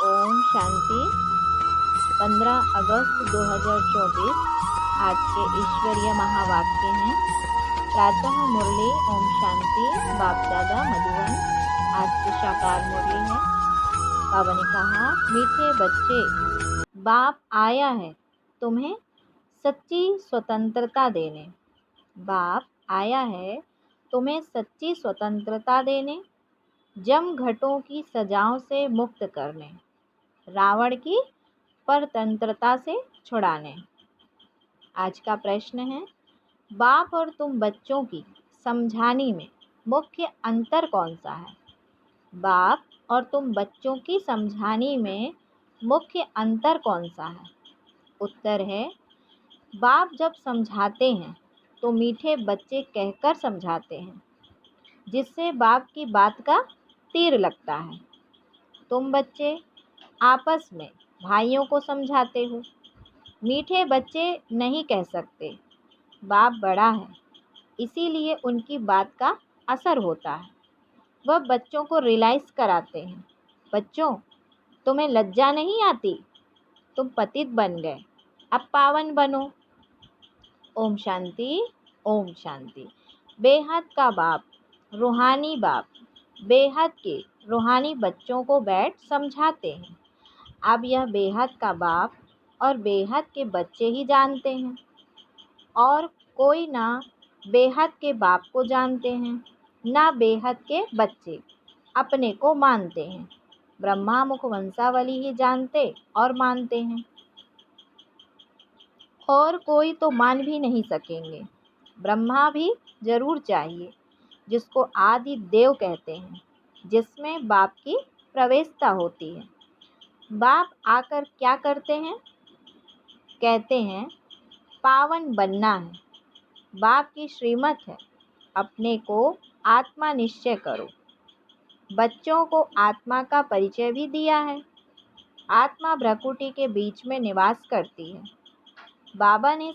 ओम शांति। 15 अगस्त 2024 आज के ईश्वरीय महावाक्य हैं। प्रातः मुरली ओम शांति बाप दादा मधुबन। आज की साकार मुरली है। बाबा ने कहा, मीठे बच्चे, बाप आया है तुम्हें सच्ची स्वतंत्रता देने। बाप आया है तुम्हें सच्ची स्वतंत्रता देने, जम घटों की सजाओं से मुक्त करने, रावण की परतंत्रता से छुड़ाने। आज का प्रश्न है, बाप और तुम बच्चों की समझानी में मुख्य अंतर कौन सा है? बाप और तुम बच्चों की समझानी में मुख्य अंतर कौन सा है? उत्तर है, बाप जब समझाते हैं तो मीठे बच्चे कहकर समझाते हैं, जिससे बाप की बात का तीर लगता है। तुम बच्चे आपस में भाइयों को समझाते हो। मीठे बच्चे नहीं कह सकते, बाप बड़ा है, इसीलिए उनकी बात का असर होता है। वह बच्चों को रियलाइज़ कराते हैं, बच्चों तुम्हें लज्जा नहीं आती, तुम पतित बन गए, अब पावन बनो। ओम शांति, ओम शांति। बेहद का बाप, रूहानी बाप, बेहद के रूहानी बच्चों को बैठ समझाते हैं। अब यह बेहद का बाप और बेहद के बच्चे ही जानते हैं, और कोई ना बेहद के बाप को जानते हैं, ना बेहद के बच्चे अपने को मानते हैं। ब्रह्मा मुख वंशावली ही जानते और मानते हैं, और कोई तो मान भी नहीं सकेंगे। ब्रह्मा भी जरूर चाहिए, जिसको आदि देव कहते हैं, जिसमें बाप की प्रवेशता होती है। बाप आकर क्या करते हैं? कहते हैं पावन बनना है। बाप की श्रीमत है, अपने को आत्मा निश्चय करो। बच्चों को आत्मा का परिचय भी दिया है। आत्मा भ्रकुटी के बीच में निवास करती है। बाबा ने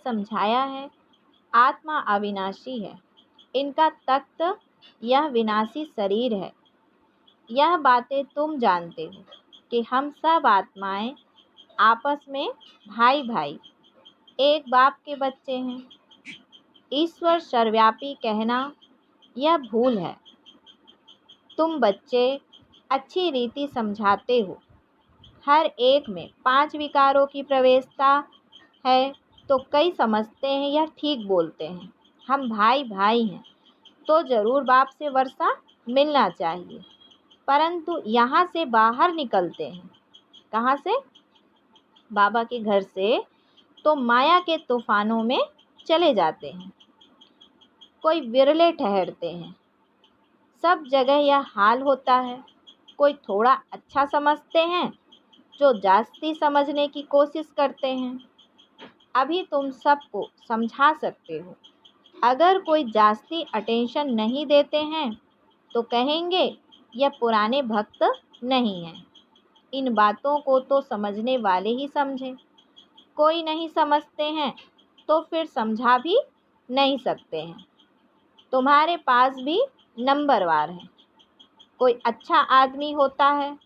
समझाया है आत्मा अविनाशी है, इनका तख्त यह विनाशी शरीर है। यह बातें तुम जानते हो कि हम सब आत्माएं आपस में भाई भाई एक बाप के बच्चे हैं। ईश्वर सर्वव्यापी कहना यह भूल है। तुम बच्चे अच्छी रीति समझाते हो। हर एक में 5 विकारों की प्रवेशता है, तो कई समझते हैं यह ठीक बोलते हैं, हम भाई भाई हैं तो ज़रूर बाप से वर्षा मिलना चाहिए। परंतु यहाँ से बाहर निकलते हैं, कहाँ से? बाबा के घर से, तो माया के तूफानों में चले जाते हैं। कोई विरले ठहरते हैं। सब जगह यह हाल होता है। कोई थोड़ा अच्छा समझते हैं, जो जास्ती समझने की कोशिश करते हैं। अभी तुम सबको समझा सकते हो। अगर कोई जास्ती अटेंशन नहीं देते हैं तो कहेंगे यह पुराने भक्त नहीं हैं। इन बातों को तो समझने वाले ही समझें। कोई नहीं समझते हैं तो फिर समझा भी नहीं सकते हैं। तुम्हारे पास भी नंबरवार है। कोई अच्छा आदमी होता है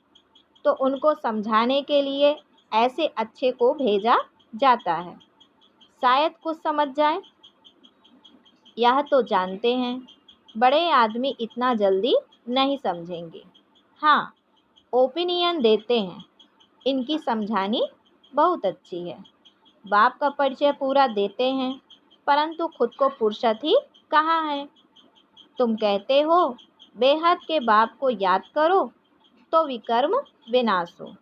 तो उनको समझाने के लिए ऐसे अच्छे को भेजा जाता है, शायद कुछ समझ जाए। यह तो जानते हैं बड़े आदमी इतना जल्दी नहीं समझेंगे। हाँ, ओपिनियन देते हैं, इनकी समझानी बहुत अच्छी है। बाप का परिचय पूरा देते हैं, परंतु खुद को फुर्सत ही कहाँ है। तुम कहते हो बेहद के बाप को याद करो तो विकर्म विनाश हो।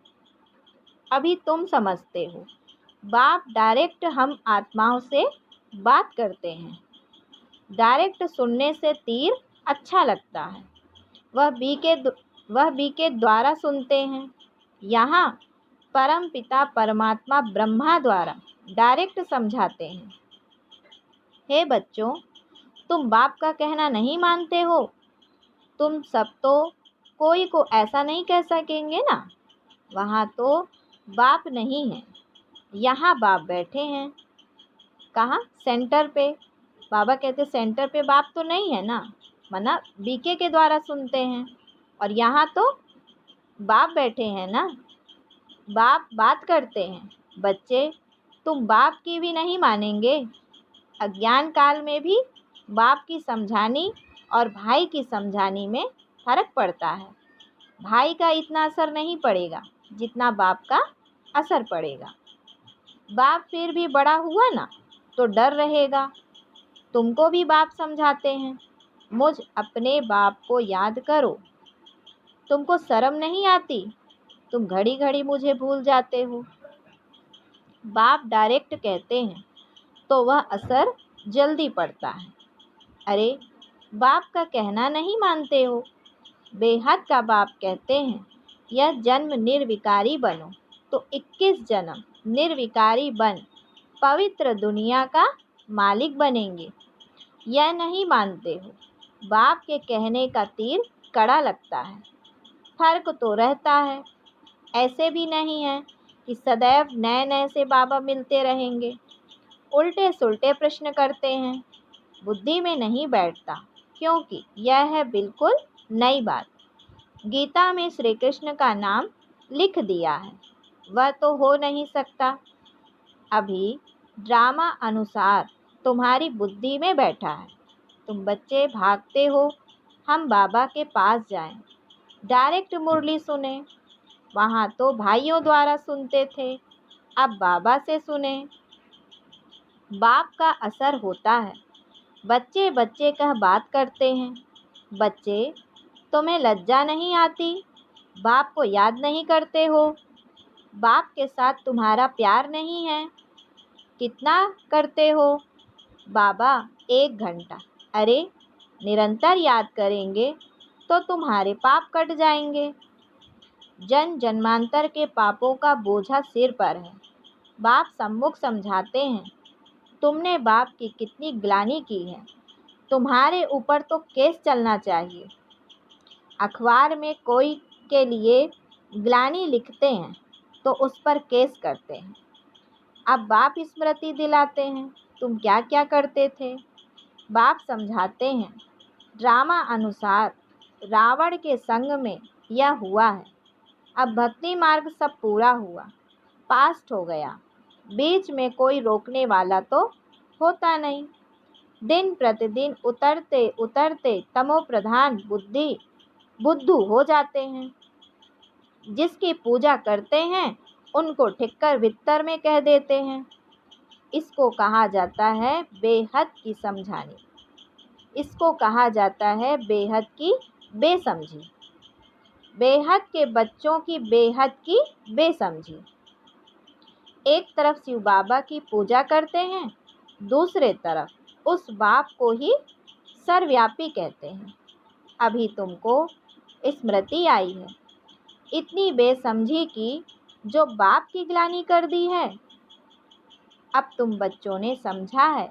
अभी तुम समझते हो बाप डायरेक्ट हम आत्माओं से बात करते हैं। डायरेक्ट सुनने से तीर अच्छा लगता है। वह बी के द्वारा सुनते हैं। यहाँ परम पिता परमात्मा ब्रह्मा द्वारा डायरेक्ट समझाते हैं। हे बच्चों, तुम बाप का कहना नहीं मानते हो। तुम सब तो कोई को ऐसा नहीं कह सकेंगे ना। वहाँ तो बाप नहीं है, यहाँ बाप बैठे हैं। कहाँ? सेंटर पे। बाबा कहते सेंटर पे बाप तो नहीं है ना। मना बीके के द्वारा सुनते हैं। और यहाँ तो बाप बैठे हैं ना, बाप बात करते हैं। बच्चे, तुम बाप की भी नहीं मानेंगे। अज्ञान काल में भी बाप की समझानी और भाई की समझानी में फ़र्क पड़ता है। भाई का इतना असर नहीं पड़ेगा जितना बाप का असर पड़ेगा। बाप फिर भी बड़ा हुआ ना तो डर रहेगा। तुमको भी बाप समझाते हैं, मुझ अपने बाप को याद करो। तुमको शर्म नहीं आती? तुम घड़ी घड़ी मुझे भूल जाते हो। बाप डायरेक्ट कहते हैं तो वह असर जल्दी पड़ता है। अरे, बाप का कहना नहीं मानते हो? बेहद का बाप कहते हैं, यह जन्म निर्विकारी बनो तो 21 जन्म निर्विकारी बन पवित्र दुनिया का मालिक बनेंगे। यह नहीं मानते हो। बाप के कहने का तीर कड़ा लगता है। फर्क तो रहता है। ऐसे भी नहीं है कि सदैव नए नए से बाबा मिलते रहेंगे। उल्टे सुल्टे प्रश्न करते हैं, बुद्धि में नहीं बैठता, क्योंकि यह है बिल्कुल नई बात। गीता में श्री कृष्ण का नाम लिख दिया है, वह तो हो नहीं सकता। अभी ड्रामा अनुसार तुम्हारी बुद्धि में बैठा है। तुम बच्चे भागते हो हम बाबा के पास जाएं, डायरेक्ट मुरली सुने। वहाँ तो भाइयों द्वारा सुनते थे, अब बाबा से सुने। बाप का असर होता है। बच्चे बच्चे कह बात करते हैं। बच्चे, तुम्हें लज्जा नहीं आती? बाप को याद नहीं करते हो? बाप के साथ तुम्हारा प्यार नहीं है? कितना करते हो? बाबा 1 घंटा। अरे, निरंतर याद करेंगे तो तुम्हारे पाप कट जाएंगे। जन जन्मांतर के पापों का बोझा सिर पर है। बाप सम्मुख समझाते हैं, तुमने बाप की कितनी ग्लानि की है। तुम्हारे ऊपर तो केस चलना चाहिए। अखबार में कोई के लिए ग्लानि लिखते हैं तो उस पर केस करते हैं। अब बाप स्मृति दिलाते हैं, तुम क्या क्या करते थे। बाप समझाते हैं, ड्रामा अनुसार रावण के संग में यह हुआ है। अब भक्ति मार्ग सब पूरा हुआ, पास्ट हो गया। बीच में कोई रोकने वाला तो होता नहीं। दिन प्रतिदिन उतरते उतरते तमो प्रधान बुद्धू हो जाते हैं। जिसकी पूजा करते हैं उनको ठिक्कर भित्तर में कह देते हैं। इसको कहा जाता है बेहद की समझानी। इसको कहा जाता है बेहद की बेसमझी। बेहद के बच्चों की बेहद की बेसमझी। एक तरफ शिव बाबा की पूजा करते हैं, दूसरे तरफ उस बाप को ही सर्वव्यापी कहते हैं। अभी तुमको स्मृति आई है इतनी बेसमझी की जो बाप की ग्लानि कर दी है। अब तुम बच्चों ने समझा है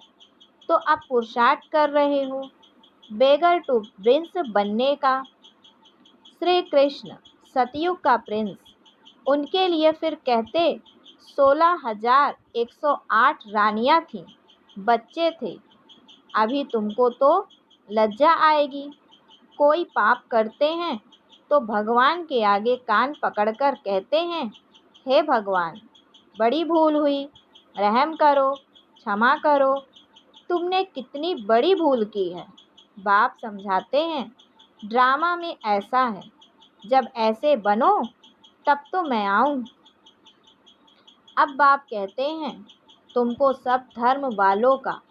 तो अब पुरुषार्थ कर रहे हो बेगर टू प्रिंस बनने का। श्री कृष्ण सतयुग का प्रिंस, उनके लिए फिर कहते 16,108 रानियां थीं, बच्चे थे। अभी तुमको तो लज्जा आएगी। कोई पाप करते हैं तो भगवान के आगे कान पकड़कर कहते हैं, हे भगवान, बड़ी भूल हुई, रहम करो, क्षमा करो। तुमने कितनी बड़ी भूल की है। बाप समझाते हैं, ड्रामा में ऐसा है, जब ऐसे बनो तब तो मैं आऊँ। अब बाप कहते हैं, तुमको सब धर्म वालों का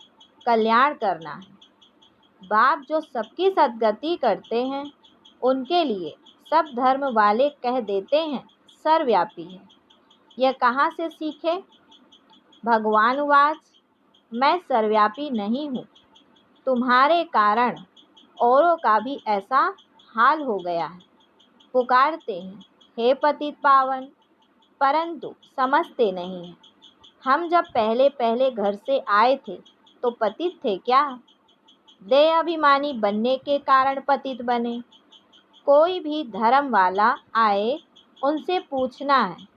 कल्याण करना है। बाप जो सबकी सद्गति करते हैं उनके लिए सब धर्म वाले कह देते हैं सर्वव्यापी है। यह कहाँ से सीखे? भगवान वाच, मैं सर्वव्यापी नहीं हूँ। तुम्हारे कारण औरों का भी ऐसा हाल हो गया है। पुकारते हैं, हे पतित पावन, परंतु समझते नहीं हैं। हम जब पहले पहले घर से आए थे तो पतित थे क्या? देह अभिमानी बनने के कारण पतित बने। कोई भी धर्म वाला आए उनसे पूछना है,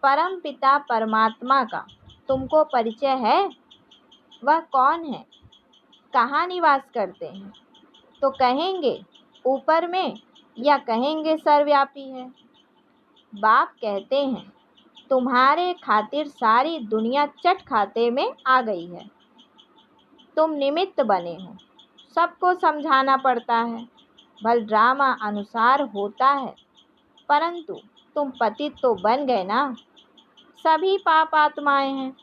परम पिता परमात्मा का तुमको परिचय है? वह कौन है? कहाँ निवास करते हैं? तो कहेंगे ऊपर में या कहेंगे सर्वव्यापी है। बाप कहते हैं तुम्हारे खातिर सारी दुनिया चट खाते में आ गई है। तुम निमित्त बने हो, सबको समझाना पड़ता है। भल ड्रामा अनुसार होता है, परंतु तुम पतित तो बन गए ना। सभी पाप आत्माएं हैं।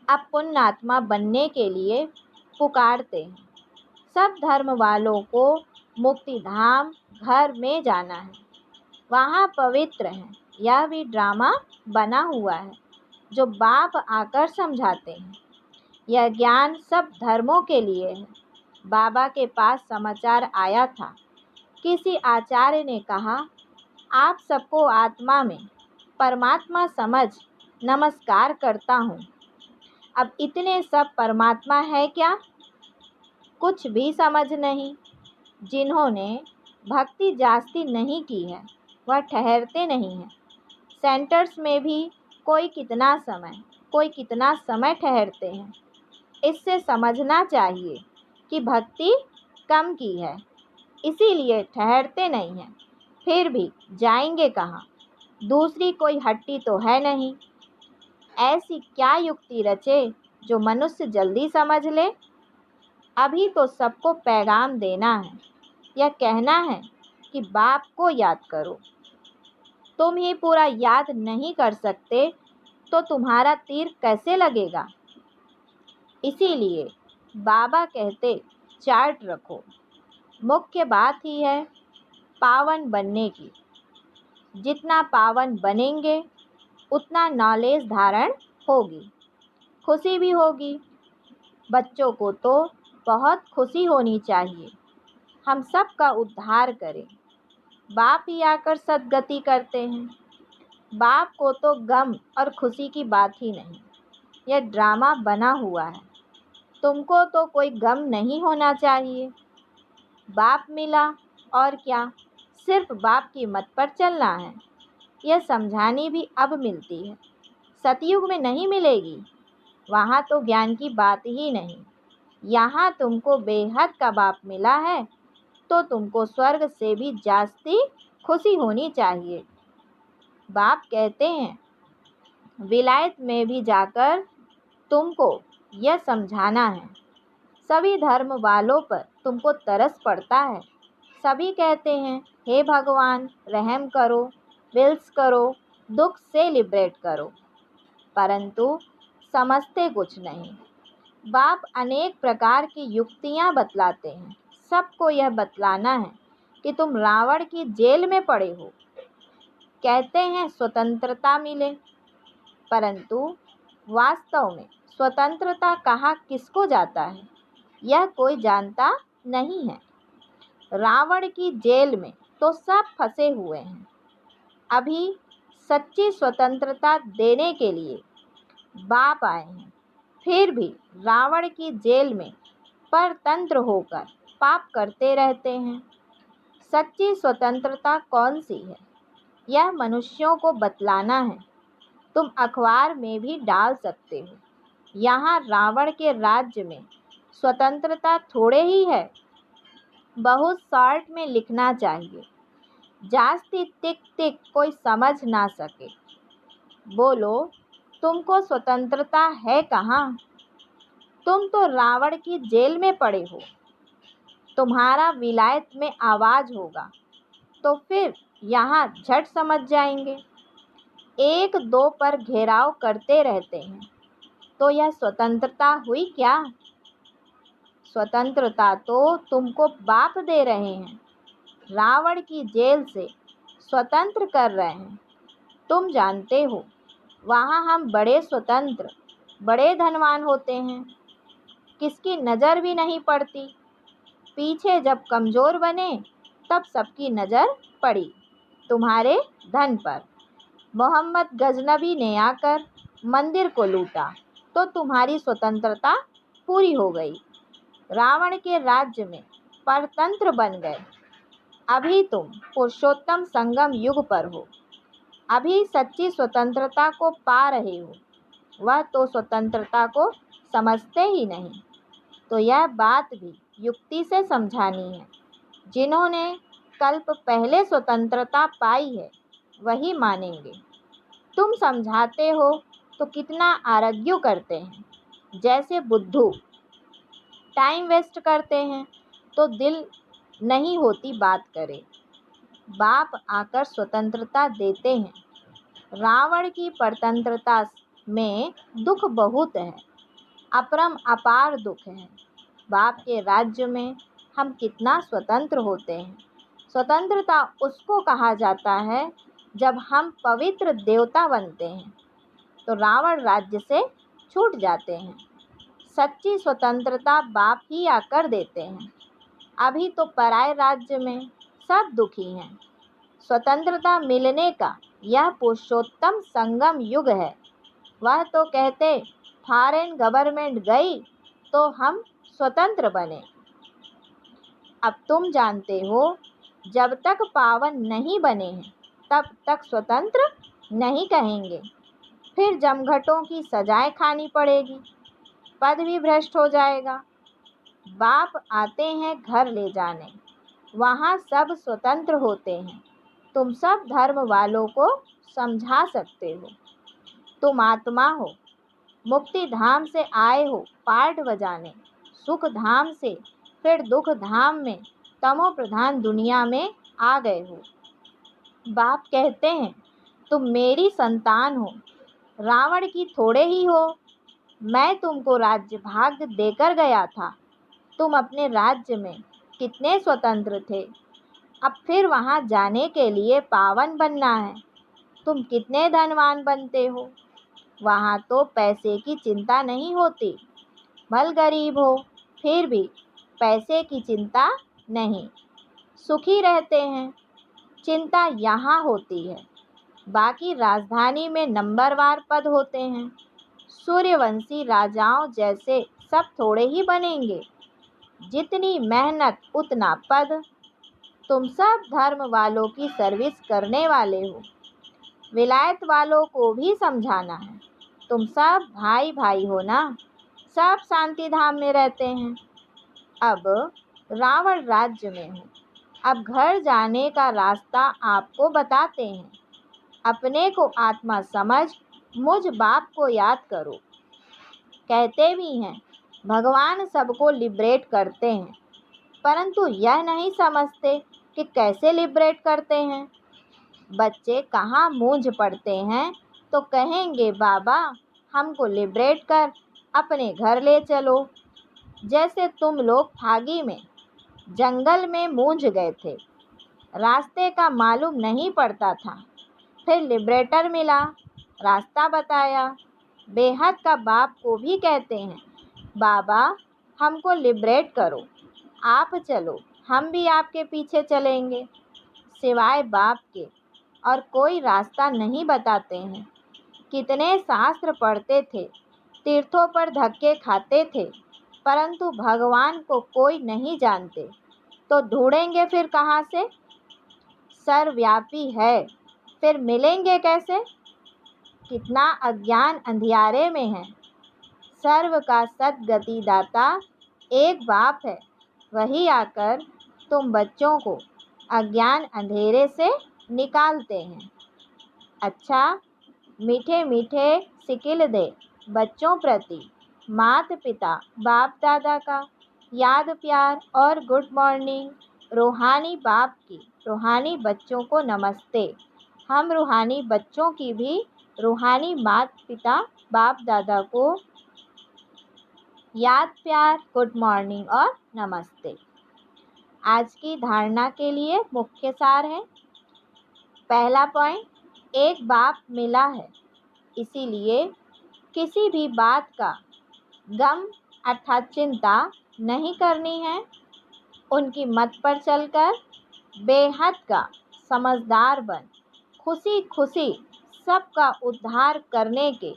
अब पुण्य आत्मा बनने के लिए पुकारते हैं। सब धर्म वालों को मुक्ति धाम घर में जाना है, वहाँ पवित्र है। यह भी ड्रामा बना हुआ है जो बाप आकर समझाते हैं। यह ज्ञान सब धर्मों के लिए है। बाबा के पास समाचार आया था। किसी आचार्य ने कहा, आप सबको आत्मा में परमात्मा समझ नमस्कार करता हूँ। अब इतने सब परमात्मा है क्या? कुछ भी समझ नहीं। जिन्होंने भक्ति जास्ती नहीं की है वह ठहरते नहीं हैं। सेंटर्स में भी कोई कितना समय ठहरते हैं। इससे समझना चाहिए कि भक्ति कम की है, इसीलिए ठहरते नहीं हैं। फिर भी जाएंगे कहाँ? दूसरी कोई हट्टी तो है नहीं। ऐसी क्या युक्ति रचे जो मनुष्य जल्दी समझ ले? अभी तो सबको पैगाम देना है। यह कहना है कि बाप को याद करो। तुम ही पूरा याद नहीं कर सकते तो तुम्हारा तीर कैसे लगेगा? इसीलिए बाबा कहते चार्ट रखो। मुख्य बात ही है पावन बनने की। जितना पावन बनेंगे उतना नॉलेज धारण होगी, खुशी भी होगी। बच्चों को तो बहुत खुशी होनी चाहिए। हम सब का उद्धार करें। बाप ही आकर सद्गति करते हैं। बाप को तो गम और खुशी की बात ही नहीं। यह ड्रामा बना हुआ है। तुमको तो कोई गम नहीं होना चाहिए। बाप मिला और क्या, सिर्फ बाप की मत पर चलना है। यह समझानी भी अब मिलती है, सतयुग में नहीं मिलेगी। वहाँ तो ज्ञान की बात ही नहीं। यहाँ तुमको बेहद का बाप मिला है तो तुमको स्वर्ग से भी जास्ती खुशी होनी चाहिए। बाप कहते हैं विलायत में भी जाकर तुमको यह समझाना है। सभी धर्म वालों पर तुमको तरस पड़ता है। सभी कहते हैं हे भगवान रहम करो, विल्स करो, दुख से लिबरेट करो, परंतु समझते कुछ नहीं। बाप अनेक प्रकार की युक्तियाँ बतलाते हैं। सबको यह बतलाना है कि तुम रावण की जेल में पड़े हो। कहते हैं स्वतंत्रता मिले, परंतु वास्तव में स्वतंत्रता कहाँ किसको जाता है यह कोई जानता नहीं है। रावण की जेल में तो सब फंसे हुए हैं। अभी सच्ची स्वतंत्रता देने के लिए बाप आए हैं, फिर भी रावण की जेल में परतंत्र होकर पाप करते रहते हैं। सच्ची स्वतंत्रता कौन सी है यह मनुष्यों को बतलाना है। तुम अखबार में भी डाल सकते हो। यहाँ रावण के राज्य में स्वतंत्रता थोड़े ही है। बहुत शॉर्ट में लिखना चाहिए, जास्ती टिक टिक कोई समझ ना सके। बोलो तुमको स्वतंत्रता है कहाँ? तुम तो रावण की जेल में पड़े हो। तुम्हारा विलायत में आवाज़ होगा तो फिर यहाँ झट समझ जाएंगे। एक दो पर घेराव करते रहते हैं तो यह स्वतंत्रता हुई क्या? स्वतंत्रता तो तुमको बाप दे रहे हैं। रावण की जेल से स्वतंत्र कर रहे हैं। तुम जानते हो वहाँ हम बड़े स्वतंत्र, बड़े धनवान होते हैं, किसकी नज़र भी नहीं पड़ती। पीछे जब कमज़ोर बने तब सबकी नज़र पड़ी तुम्हारे धन पर। मोहम्मद गजनबी ने आकर मंदिर को लूटा तो तुम्हारी स्वतंत्रता पूरी हो गई। रावण के राज्य में परतंत्र बन गए। अभी तुम पुरुषोत्तम संगम युग पर हो। अभी सच्ची स्वतंत्रता को पा रहे हो। वह तो स्वतंत्रता को समझते ही नहीं। तो यह बात भी युक्ति से समझानी है। जिन्होंने कल्प पहले स्वतंत्रता पाई है वही मानेंगे। तुम समझाते हो तो कितना आर्ग्यू करते हैं, जैसे बुद्धू। टाइम वेस्ट करते हैं तो दिल नहीं होती बात करे। बाप आकर स्वतंत्रता देते हैं। रावण की परतंत्रता में दुख बहुत है, अपरम अपार दुख है। बाप के राज्य में हम कितना स्वतंत्र होते हैं। स्वतंत्रता उसको कहा जाता है जब हम पवित्र देवता बनते हैं तो रावण राज्य से छूट जाते हैं। सच्ची स्वतंत्रता बाप ही आकर देते हैं। अभी तो पराये राज्य में सब दुखी हैं। स्वतंत्रता मिलने का यह पुरुषोत्तम संगम युग है। वह तो कहते फॉरेन गवर्नमेंट गई तो हम स्वतंत्र बने। अब तुम जानते हो जब तक पावन नहीं बने हैं तब तक स्वतंत्र नहीं कहेंगे। फिर जमघटों की सजाएं खानी पड़ेगी, पद भी भ्रष्ट हो जाएगा। बाप आते हैं घर ले जाने, वहाँ सब स्वतंत्र होते हैं। तुम सब धर्म वालों को समझा सकते हो। तुम आत्मा हो, मुक्ति धाम से आए हो पार्ट बजाने, सुख धाम से फिर दुख धाम में तमो प्रधान दुनिया में आ गए हो। बाप कहते हैं तुम मेरी संतान हो, रावण की थोड़े ही हो। मैं तुमको राज्य भाग्य देकर गया था। तुम अपने राज्य में कितने स्वतंत्र थे। अब फिर वहाँ जाने के लिए पावन बनना है। तुम कितने धनवान बनते हो। वहाँ तो पैसे की चिंता नहीं होती। भल गरीब हो फिर भी पैसे की चिंता नहीं, सुखी रहते हैं। चिंता यहाँ होती है। बाकी राजधानी में नंबरवार पद होते हैं। सूर्यवंशी राजाओं जैसे सब थोड़े ही बनेंगे। जितनी मेहनत उतना पद। तुम सब धर्म वालों की सर्विस करने वाले हो। विलायत वालों को भी समझाना है। तुम सब भाई भाई हो ना, सब शांति धाम में रहते हैं। अब रावण राज्य में हो। अब घर जाने का रास्ता आपको बताते हैं। अपने को आत्मा समझ मुझ बाप को याद करो। कहते भी हैं भगवान सबको लिबरेट करते हैं, परंतु यह नहीं समझते कि कैसे लिबरेट करते हैं। बच्चे कहाँ मूंझ पड़ते हैं तो कहेंगे बाबा हमको लिबरेट कर अपने घर ले चलो। जैसे तुम लोग फागी में जंगल में मूंझ गए थे, रास्ते का मालूम नहीं पड़ता था, फिर लिबरेटर मिला, रास्ता बताया। बेहद का बाप को भी कहते हैं बाबा हमको लिबरेट करो, आप चलो, हम भी आपके पीछे चलेंगे। सिवाय बाप के और कोई रास्ता नहीं बताते हैं। कितने शास्त्र पढ़ते थे, तीर्थों पर धक्के खाते थे, परंतु भगवान को कोई नहीं जानते तो ढूंढेंगे फिर कहाँ से। सर्वव्यापी है, फिर मिलेंगे कैसे। कितना अज्ञान अंधियारे में है। सर्व का सद्गति दाता एक बाप है, वही आकर तुम बच्चों को अज्ञान अंधेरे से निकालते हैं। अच्छा, मीठे मीठे सिकिल दे बच्चों प्रति माता पिता बाप दादा का याद प्यार और गुड मॉर्निंग। रूहानी बाप की रूहानी बच्चों को नमस्ते। हम रूहानी बच्चों की भी रूहानी माता पिता बाप दादा को याद प्यार गुड मॉर्निंग और नमस्ते। आज की धारणा के लिए मुख्य सार है। पहला पॉइंट, एक बाप मिला है, इसीलिए किसी भी बात का गम अर्थात चिंता नहीं करनी है। उनकी मत पर चलकर बेहद का समझदार बन खुशी खुशी सबका उद्धार करने के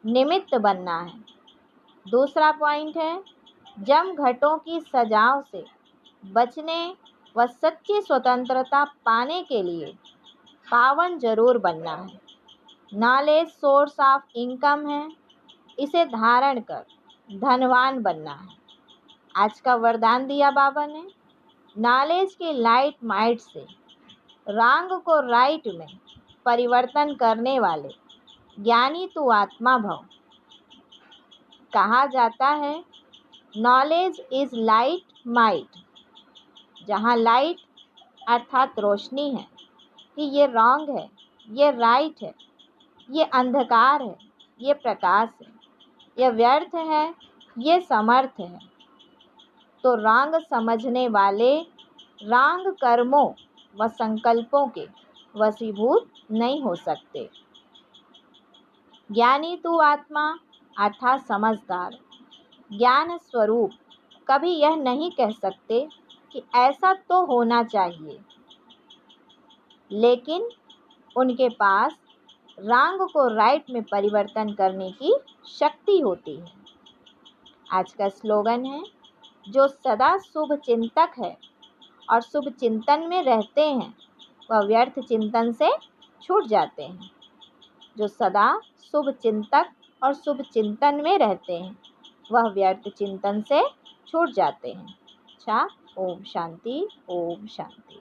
निमित्त बनना है। दूसरा पॉइंट है, जमघटों की सजाओं से बचने व सच्ची स्वतंत्रता पाने के लिए पावन जरूर बनना है। नॉलेज सोर्स ऑफ इनकम है, इसे धारण कर धनवान बनना है। आज का वरदान दिया बाबा ने, नॉलेज के लाइट माइट से रंग को राइट में परिवर्तन करने वाले ज्ञानी तू आत्मा भव। कहा जाता है नॉलेज इज लाइट माइट। जहाँ लाइट अर्थात रोशनी है कि ये रॉन्ग है, ये राइट है, ये अंधकार है, ये प्रकाश है, ये व्यर्थ है, ये समर्थ है, तो रंग समझने वाले रंग कर्मों व संकल्पों के वशीभूत नहीं हो सकते। ज्ञानी तू आत्मा अर्थात समझदार ज्ञान स्वरूप कभी यह नहीं कह सकते कि ऐसा तो होना चाहिए, लेकिन उनके पास रंग को राइट में परिवर्तन करने की शक्ति होती है। आज का स्लोगन है, जो सदा शुभ चिंतक है और शुभ चिंतन में रहते हैं वह व्यर्थ चिंतन से छूट जाते हैं। जो सदा शुभ चिंतक और शुभ चिंतन में रहते हैं वह व्यर्थ चिंतन से छूट जाते हैं। अच्छा, ओम शांति, ओम शांति।